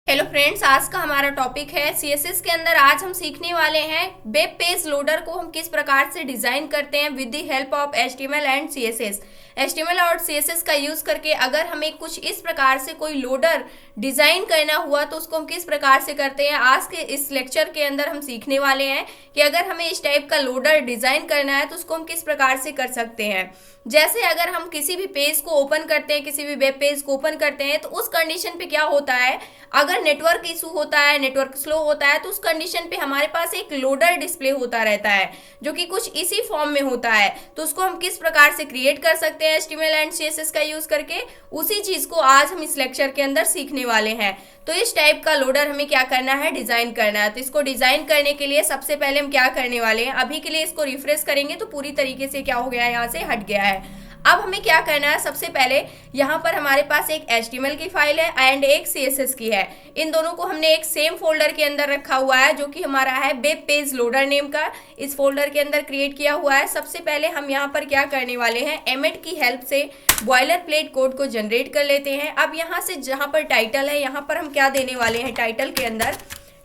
Hello friends, आज का हमारा टॉपिक है सीएसएस के अंदर। आज हम सीखने वाले हैं वेब पेज लोडर को हम किस प्रकार से डिजाइन करते हैं with the help of HTML and CSS. HTML और सीएसएस का यूज करके अगर हमें कुछ इस प्रकार से कोई लोडर डिजाइन करना हुआ तो उसको हम किस प्रकार से करते हैं। आज के इस लेक्चर के अंदर हम सीखने वाले हैं कि अगर हमें इस टाइप का लोडर डिजाइन करना है तो उसको हम किस प्रकार से कर सकते हैं। जैसे अगर हम किसी भी पेज को ओपन करते हैं, किसी भी वेब पेज को ओपन करते हैं, तो उस कंडीशन पे क्या होता है, अगर नेटवर्क इशू होता है, नेटवर्क स्लो होता है, तो उस कंडीशन पे हमारे पास एक लोडर डिस्प्ले होता रहता है जो कि कुछ इसी फॉर्म में होता है। तो उसको हम किस प्रकार से क्रिएट कर सकते हैं एचटीएमएल एंड सीएसएस का यूज करके, उसी चीज को आज हम इस लेक्चर के अंदर सीखने वाले हैं। तो इस टाइप का लोडर हमें क्या करना है, डिजाइन करना है। तो इसको डिजाइन करने के लिए सबसे पहले हम क्या करने वाले हैं, अभी के लिए इसको रिफ्रेश करेंगे तो पूरी तरीके से क्या हो गया है, यहाँ से हट गया है। अब हमें क्या करना है, सबसे पहले यहाँ पर हमारे पास एक HTML की फाइल है एंड एक CSS की है। इन दोनों को हमने एक सेम फोल्डर के अंदर रखा हुआ है जो कि हमारा है वेब पेज लोडर नेम का, इस फोल्डर के अंदर क्रिएट किया हुआ है। सबसे पहले हम यहाँ पर क्या करने वाले हैं, एमेट की हेल्प से बॉयलर प्लेट कोड को जनरेट कर लेते हैं। अब यहाँ से जहाँ पर टाइटल है, यहाँ पर हम क्या देने वाले हैं, टाइटल के अंदर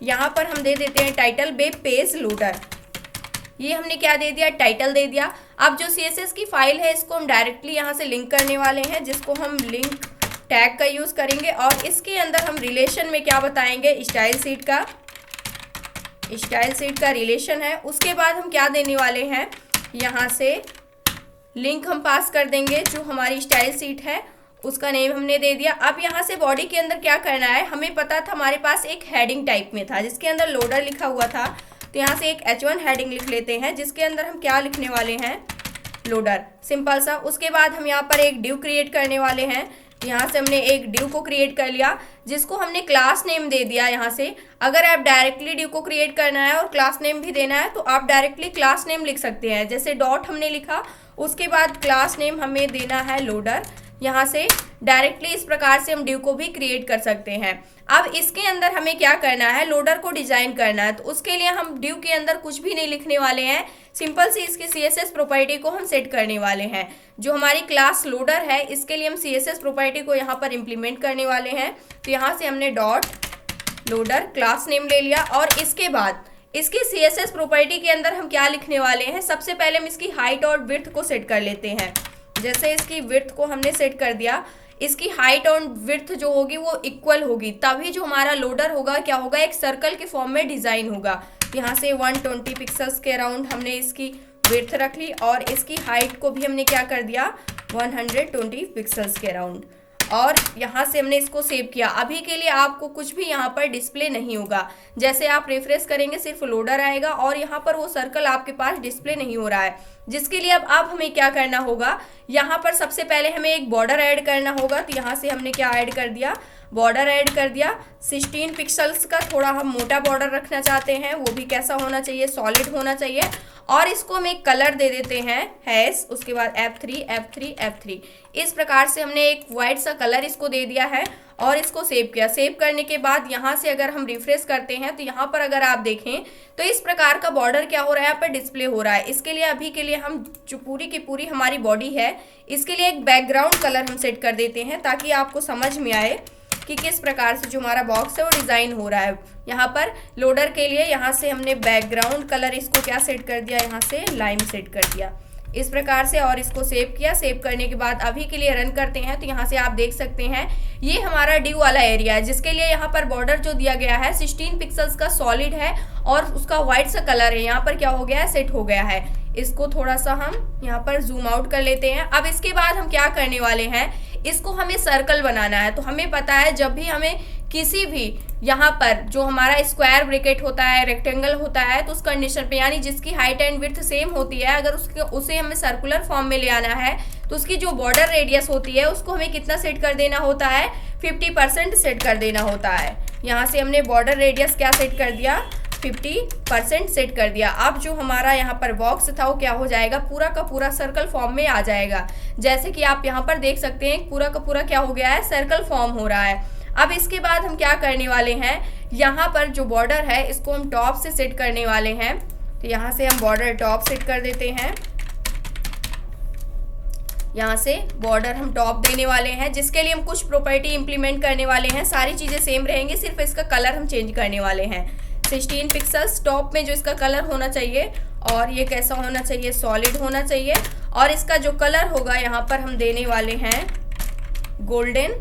यहाँ पर हम दे देते हैं टाइटल वेब पेज लोडर। ये हमने क्या दे दिया, टाइटल दे दिया। अब जो CSS की फाइल है इसको हम डायरेक्टली यहाँ से लिंक करने वाले हैं, जिसको हम लिंक टैग का यूज करेंगे और इसके अंदर हम रिलेशन में क्या बताएंगे, स्टाइल सीट का रिलेशन है। उसके बाद हम क्या देने वाले हैं, यहाँ से लिंक हम पास कर देंगे, जो हमारी स्टाइल सीट है उसका नेम हमने दे दिया। अब यहाँ से बॉडी के अंदर क्या करना है, हमें पता था हमारे पास एक हेडिंग टाइप में था जिसके अंदर लोडर लिखा हुआ था, तो यहाँ से एक H1 हेडिंग लिख लेते हैं जिसके अंदर हम क्या लिखने वाले हैं, लोडर, सिंपल सा। उसके बाद हम यहाँ पर एक ड्यू क्रिएट करने वाले हैं। यहाँ से हमने एक ड्यू को क्रिएट कर लिया जिसको हमने क्लास नेम दे दिया। यहाँ से अगर आप डायरेक्टली ड्यू को क्रिएट करना है और क्लास नेम भी देना है तो आप डायरेक्टली क्लास नेम लिख सकते हैं, जैसे डॉट हमने लिखा, उसके बाद क्लास नेम हमें देना है लोडर। यहाँ से डायरेक्टली इस प्रकार से हम ड्यू को भी क्रिएट कर सकते हैं। अब इसके अंदर हमें क्या करना है, लोडर को डिजाइन करना है, तो उसके लिए हम ड्यू के अंदर कुछ भी नहीं लिखने वाले हैं, सिंपल सी इसकी CSS प्रॉपर्टी को हम सेट करने वाले हैं। जो हमारी क्लास लोडर है इसके लिए हम CSS प्रॉपर्टी को यहाँ पर इम्प्लीमेंट करने वाले हैं। तो यहाँ से हमने डॉट लोडर क्लास नेम ले लिया और इसके बाद इसकी CSS प्रॉपर्टी के अंदर हम क्या लिखने वाले हैं, सबसे पहले हम इसकी हाइट और विड्थ को सेट कर लेते हैं। जैसे इसकी विड्थ को हमने सेट कर दिया, इसकी हाइट और विड्थ जो होगी वो इक्वल होगी, तभी जो हमारा लोडर होगा क्या होगा, एक सर्कल के फॉर्म में डिजाइन होगा। यहाँ से 120 पिक्सल्स के अराउंड हमने इसकी विड्थ रख ली और इसकी हाइट को भी हमने क्या कर दिया, 120 पिक्सल्स के अराउंड, और यहाँ से हमने इसको सेव किया। अभी के लिए आपको कुछ भी यहाँ पर डिस्प्ले नहीं होगा, जैसे आप रिफ्रेश करेंगे सिर्फ लोडर आएगा और यहाँ पर वो सर्कल आपके पास डिस्प्ले नहीं हो रहा है। जिसके लिए अब हमें क्या करना होगा, यहाँ पर सबसे पहले हमें एक बॉर्डर ऐड करना होगा। तो यहाँ से हमने क्या ऐड कर दिया, बॉर्डर ऐड कर दिया 16 पिक्सल्स का। थोड़ा हम मोटा बॉर्डर रखना चाहते हैं, वो भी कैसा होना चाहिए, सॉलिड होना चाहिए। और इसको हम एक कलर दे देते हैं हैश, उसके बाद F3 इस प्रकार से हमने एक वाइट सा कलर इसको दे दिया है और इसको सेव किया। सेव करने के बाद यहाँ से अगर हम रिफ्रेश करते हैं तो यहाँ पर अगर आप देखें तो इस प्रकार का बॉर्डर क्या हो रहा है, यहाँ पर डिस्प्ले हो रहा है। इसके लिए अभी के लिए हम जो पूरी की पूरी हमारी बॉडी है इसके लिए एक बैकग्राउंड कलर हम सेट कर देते हैं, ताकि आपको समझ में आए कि किस प्रकार से जो हमारा बॉक्स है वो डिज़ाइन हो रहा है। यहाँ पर लोडर के लिए यहाँ से हमने बैकग्राउंड कलर इसको क्या सेट कर दिया, यहाँ से लाइम सेट कर दिया इस प्रकार से, और इसको सेव किया। सेव करने के बाद अभी के लिए रन करते हैं तो यहाँ से आप देख सकते हैं ये हमारा ड्यू वाला एरिया है, जिसके लिए यहाँ पर बॉर्डर जो दिया गया है 16 पिक्सल्स का सॉलिड है और उसका व्हाइट सा कलर है, यहाँ पर क्या हो गया है, सेट हो गया है। इसको थोड़ा सा हम यहाँ पर जूम आउट कर लेते हैं। अब इसके बाद हम क्या करने वाले हैं, इसको हमें सर्कल बनाना है। तो हमें पता है जब भी हमें किसी भी यहाँ पर जो हमारा स्क्वायर ब्रैकेट होता है, रेक्टेंगल होता है, तो उस कंडीशन पे यानी जिसकी हाइट एंड विड्थ सेम होती है, अगर उसे हमें सर्कुलर फॉर्म में ले आना है तो उसकी जो बॉर्डर रेडियस होती है उसको हमें कितना सेट कर देना होता है, 50% सेट कर देना होता है। यहाँ से हमने बॉर्डर रेडियस क्या सेट कर दिया, 50% सेट कर दिया। अब जो हमारा यहाँ पर बॉक्स था वो क्या हो जाएगा, पूरा का पूरा सर्कल फॉर्म में आ जाएगा। जैसे कि आप यहाँ पर देख सकते हैं पूरा का पूरा क्या हो गया है, सर्कल फॉर्म हो रहा है। अब इसके बाद हम क्या करने वाले हैं, यहाँ पर जो बॉर्डर है इसको हम टॉप से सेट करने वाले हैं। तो यहाँ से हम बॉर्डर टॉप सेट कर देते हैं यहाँ से बॉर्डर हम टॉप देने वाले हैं, जिसके लिए हम कुछ प्रॉपर्टी इंप्लीमेंट करने वाले हैं। सारी चीज़ें सेम रहेंगी, सिर्फ इसका कलर हम चेंज करने वाले हैं। 16 पिक्सल्स टॉप में जो इसका कलर होना चाहिए, और ये कैसा होना चाहिए, सॉलिड होना चाहिए। और इसका जो कलर होगा यहाँ पर हम देने वाले हैं गोल्डन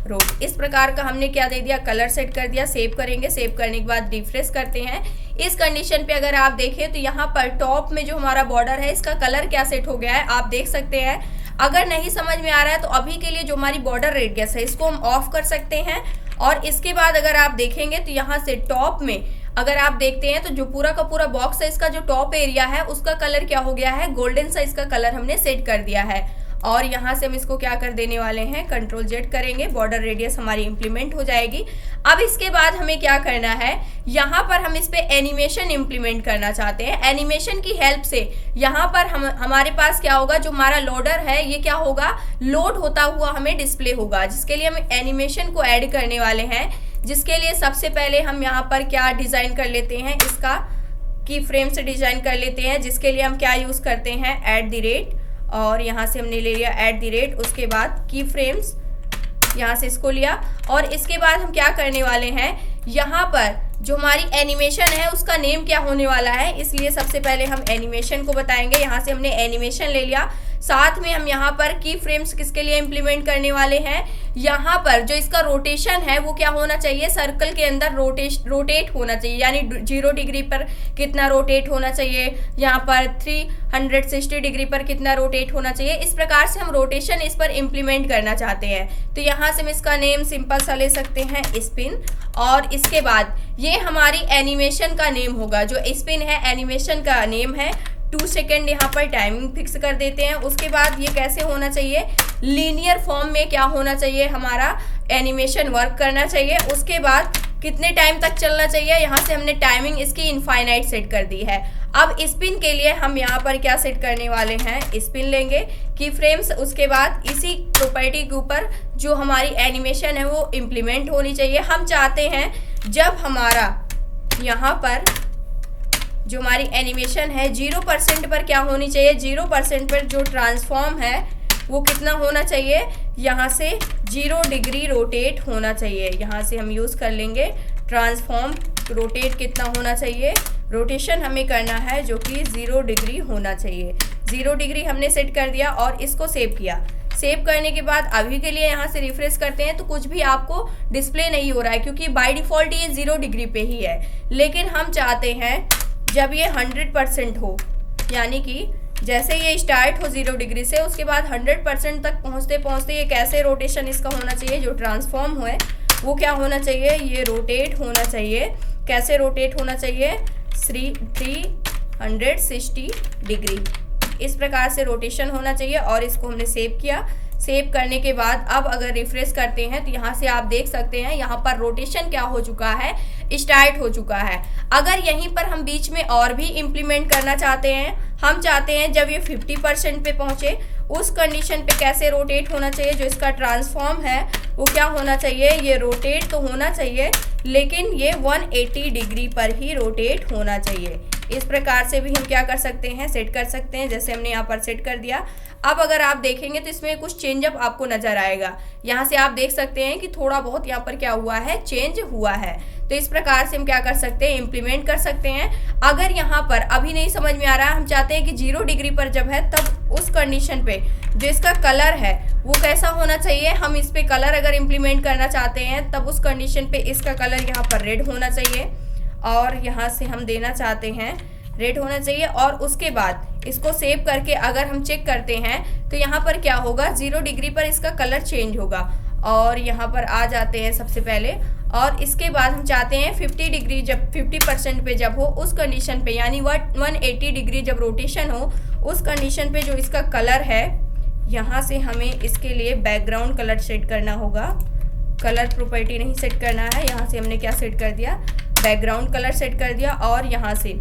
रोड। इस प्रकार का हमने क्या दे दिया, कलर सेट कर दिया। सेव करेंगे, सेव करने के बाद रिफ्रेश करते हैं। इस कंडीशन पे अगर आप देखें तो यहाँ पर टॉप में जो हमारा बॉर्डर है इसका कलर क्या सेट हो गया है, आप देख सकते हैं। अगर नहीं समझ में आ रहा है तो अभी के लिए जो हमारी बॉर्डर रेडियस है इसको हम ऑफ कर सकते हैं। और इसके बाद अगर आप देखेंगे तो यहाँ से टॉप में अगर आप देखते हैं तो जो पूरा का पूरा बॉक्स है इसका जो टॉप एरिया है उसका कलर क्या हो गया है, गोल्डन सा इसका कलर हमने सेट कर दिया है। और यहाँ से हम इसको क्या कर देने वाले हैं, कंट्रोल जेड करेंगे, बॉर्डर रेडियस हमारी इंप्लीमेंट हो जाएगी। अब इसके बाद हमें क्या करना है, यहाँ पर हम इस पे एनिमेशन इंप्लीमेंट करना चाहते हैं। एनिमेशन की हेल्प से यहाँ पर हमारे पास क्या होगा, जो हमारा लोडर है ये क्या होगा, लोड होता हुआ हमें डिस्प्ले होगा, जिसके लिए हम एनिमेशन को ऐड करने वाले हैं। जिसके लिए सबसे पहले हम यहाँ पर क्या डिज़ाइन कर लेते हैं, इसका की फ्रेम से डिज़ाइन कर लेते हैं। जिसके लिए हम क्या यूज़ करते हैं, @ और यहाँ से हमने ले लिया @ उसके बाद की फ्रेम्स, यहाँ से इसको लिया। और इसके बाद हम क्या करने वाले हैं, यहाँ पर जो हमारी एनिमेशन है उसका नेम क्या होने वाला है, इसलिए सबसे पहले हम एनिमेशन को बताएंगे। यहाँ से हमने एनिमेशन ले लिया, साथ में हम यहाँ पर की फ्रेम्स किसके लिए इंप्लीमेंट करने वाले हैं, यहाँ पर जो इसका रोटेशन है वो क्या होना चाहिए, सर्कल के अंदर रोटेट होना चाहिए, यानी 0 डिग्री पर कितना रोटेट होना चाहिए, यहाँ पर 360 डिग्री पर कितना रोटेट होना चाहिए। इस प्रकार से हम रोटेशन इस पर इंप्लीमेंट करना चाहते हैं। तो यहाँ से हम इसका नेम सिंपल सा ले सकते हैं, स्पिन। और इसके बाद ये हमारी एनिमेशन का नेम होगा, जो स्पिन है एनिमेशन का नेम है। 2 सेकेंड यहाँ पर टाइमिंग फिक्स कर देते हैं। उसके बाद ये कैसे होना चाहिए, लीनियर फॉर्म में क्या होना चाहिए, हमारा एनिमेशन वर्क करना चाहिए। उसके बाद कितने टाइम तक चलना चाहिए, यहाँ से हमने टाइमिंग इसकी इनफाइनाइट सेट कर दी है। अब स्पिन के लिए हम यहाँ पर क्या सेट करने वाले हैं, स्पिन लेंगे, की फ्रेम्स। उसके बाद इसी प्रॉपर्टी के ऊपर जो हमारी एनिमेशन है वो इम्प्लीमेंट होनी चाहिए। हम चाहते हैं जब हमारा यहाँ पर जो हमारी एनिमेशन है 0% पर क्या होनी चाहिए, 0% पर जो ट्रांसफॉर्म है वो कितना होना चाहिए, यहाँ से 0 डिग्री रोटेट होना चाहिए। यहाँ से हम यूज़ कर लेंगे ट्रांसफॉर्म, रोटेट कितना होना चाहिए, रोटेशन हमें करना है जो कि 0 डिग्री होना चाहिए। 0 डिग्री हमने सेट कर दिया और इसको सेव किया। सेव करने के बाद अभी के लिए यहाँ से रिफ्रेश करते हैं तो कुछ भी आपको डिस्प्ले नहीं हो रहा है, क्योंकि बाय डिफ़ॉल्ट ये 0 डिग्री पे ही है। लेकिन हम चाहते हैं जब ये 100% हो, यानी कि जैसे ये स्टार्ट हो 0 डिग्री से, उसके बाद 100% तक पहुँचते पहुँचते ये कैसे रोटेशन इसका होना चाहिए, जो ट्रांसफॉर्म हुए वो क्या होना चाहिए, ये रोटेट होना चाहिए। कैसे रोटेट होना चाहिए, 360 डिग्री, इस प्रकार से रोटेशन होना चाहिए। और इसको हमने सेव किया। सेव करने के बाद अब अगर रिफ्रेश करते हैं तो यहाँ से आप देख सकते हैं यहाँ पर रोटेशन क्या हो चुका है, स्टार्ट हो चुका है। अगर यहीं पर हम बीच में और भी इम्प्लीमेंट करना चाहते हैं, हम चाहते हैं जब ये 50% पे पहुँचे उस कंडीशन पे कैसे रोटेट होना चाहिए, जो इसका ट्रांसफॉर्म है वो क्या होना चाहिए, ये रोटेट तो होना चाहिए लेकिन ये 180 डिग्री पर ही रोटेट होना चाहिए। इस प्रकार से भी हम क्या कर सकते हैं, सेट कर सकते हैं, जैसे हमने यहाँ पर सेट कर दिया। अब अगर आप देखेंगे तो इसमें कुछ चेंजअप आपको नज़र आएगा। यहाँ से आप देख सकते हैं कि थोड़ा बहुत यहाँ पर क्या हुआ है, चेंज हुआ है। तो इस प्रकार से हम क्या कर सकते हैं, इम्प्लीमेंट कर सकते हैं। अगर यहाँ पर अभी नहीं समझ में आ रहा है, हम चाहते हैं कि 0 डिग्री पर जब है तब उस कंडीशन पे जो इसका कलर है वो कैसा होना चाहिए, हम इस पे कलर अगर इम्प्लीमेंट करना चाहते हैं तब उस कंडीशन पे इसका कलर यहाँ पर रेड होना चाहिए। और यहाँ से हम देना चाहते हैं रेड होना चाहिए। और उसके बाद इसको सेव करके अगर हम चेक करते हैं तो यहाँ पर क्या होगा, 0 डिग्री पर इसका कलर चेंज होगा। और यहाँ पर आ जाते हैं सबसे पहले, और इसके बाद हम चाहते हैं 50 डिग्री जब 50% पे जब हो उस कंडीशन पे, यानी 180 डिग्री जब रोटेशन हो उस कंडीशन पे जो इसका कलर है, यहाँ से हमें इसके लिए बैकग्राउंड कलर सेट करना होगा। कलर प्रॉपर्टी नहीं सेट करना है, यहाँ से हमने क्या सेट कर दिया, बैकग्राउंड कलर सेट कर दिया। और यहाँ से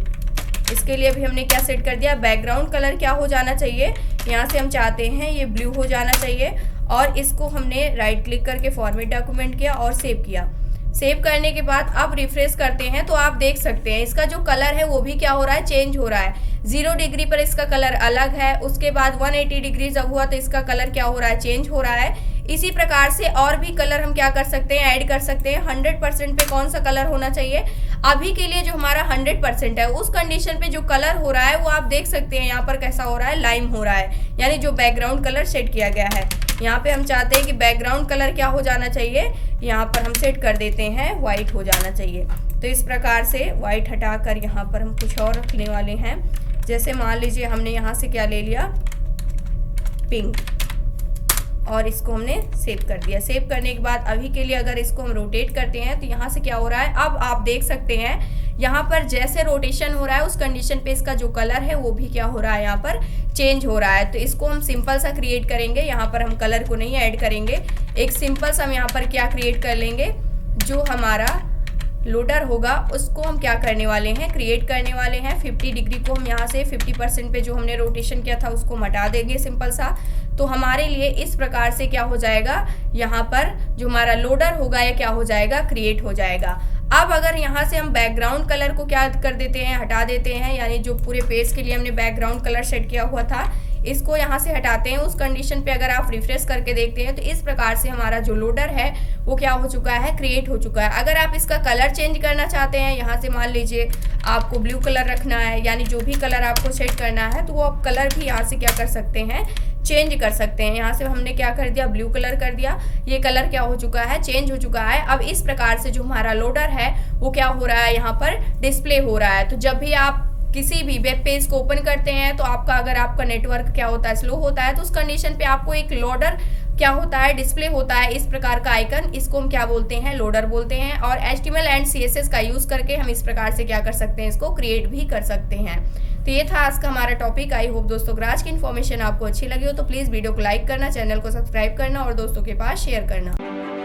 इसके लिए भी हमने क्या सेट कर दिया, बैकग्राउंड कलर क्या हो जाना चाहिए, यहाँ से हम चाहते हैं ये ब्लू हो जाना चाहिए। और इसको हमने राइट क्लिक करके फॉर्मेट डॉक्यूमेंट किया और सेव किया। सेव करने के बाद अब रिफ्रेश करते हैं तो आप देख सकते हैं इसका जो कलर है वो भी क्या हो रहा है, चेंज हो रहा है। 0 डिग्री पर इसका कलर अलग है, उसके बाद 180 डिग्री जब हुआ तो इसका कलर क्या हो रहा है, चेंज हो रहा है। इसी प्रकार से और भी कलर हम क्या कर सकते हैं, ऐड कर सकते हैं। 100% पे कौन सा कलर होना चाहिए, अभी के लिए जो हमारा 100% है उस कंडीशन पे जो कलर हो रहा है वो आप देख सकते हैं यहाँ पर कैसा हो रहा है, लाइम हो रहा है, यानी जो बैकग्राउंड कलर सेट किया गया है। यहाँ पे हम चाहते हैं कि बैकग्राउंड कलर क्या हो जाना चाहिए, यहाँ पर हम सेट कर देते हैं व्हाइट हो जाना चाहिए। तो इस प्रकार से व्हाइट हटाकर यहाँ पर हम कुछ और रखने वाले हैं। जैसे मान लीजिए हमने यहाँ से क्या ले लिया, पिंक, और इसको हमने सेव कर दिया। सेव करने के बाद अभी के लिए अगर इसको हम रोटेट करते हैं तो यहाँ से क्या हो रहा है, अब आप देख सकते हैं यहाँ पर जैसे रोटेशन हो रहा है उस कंडीशन पे इसका जो कलर है वो भी क्या हो रहा है, यहाँ पर चेंज हो रहा है। तो इसको हम सिंपल सा क्रिएट करेंगे, यहाँ पर हम कलर को नहीं ऐड करेंगे। एक सिंपल सा हम यहाँ पर क्या क्रिएट कर लेंगे, जो हमारा लोडर होगा उसको हम क्या करने वाले हैं, क्रिएट करने वाले हैं। 50 डिग्री को हम यहाँ से 50% पे जो हमने रोटेशन किया था उसको हटा देंगे सिंपल सा। तो हमारे लिए इस प्रकार से क्या हो जाएगा, यहाँ पर जो हमारा लोडर होगा ये क्या हो जाएगा, क्रिएट हो जाएगा। अब अगर यहाँ से हम बैकग्राउंड कलर को क्या कर देते हैं, हटा देते हैं, यानी जो पूरे पेज के लिए हमने बैकग्राउंड कलर सेट किया हुआ था इसको यहाँ से हटाते हैं। उस कंडीशन पे अगर आप रिफ्रेश करके देखते हैं तो इस प्रकार से हमारा जो लोडर है वो क्या हो चुका है, क्रिएट हो चुका है। अगर आप इसका कलर चेंज करना चाहते हैं, यहाँ से मान लीजिए आपको ब्लू कलर रखना है, यानी जो भी कलर आपको सेट करना है तो वो आप कलर भी यहाँ से क्या कर सकते हैं, चेंज कर सकते हैं। यहाँ से हमने क्या कर दिया, ब्लू कलर कर दिया, ये कलर क्या हो चुका है, चेंज हो चुका है। अब इस प्रकार से जो हमारा लोडर है वो क्या हो रहा है, यहाँ पर डिस्प्ले हो रहा है। तो जब भी आप किसी भी वेब पेज को ओपन करते हैं तो आपका अगर आपका नेटवर्क क्या होता है, स्लो होता है, तो उस कंडीशन पे आपको एक लोडर क्या होता है, डिस्प्ले होता है इस प्रकार का आइकन, इसको हम क्या बोलते हैं, लोडर बोलते हैं। और HTML एंड CSS का यूज करके हम इस प्रकार से क्या कर सकते हैं, इसको क्रिएट भी कर सकते हैं। तो ये था आज का हमारा टॉपिक। आई होप दोस्तों अगर आज की इन्फॉर्मेशन आपको अच्छी लगी हो तो प्लीज़ वीडियो को लाइक करना, चैनल को सब्सक्राइब करना और दोस्तों के पास शेयर करना।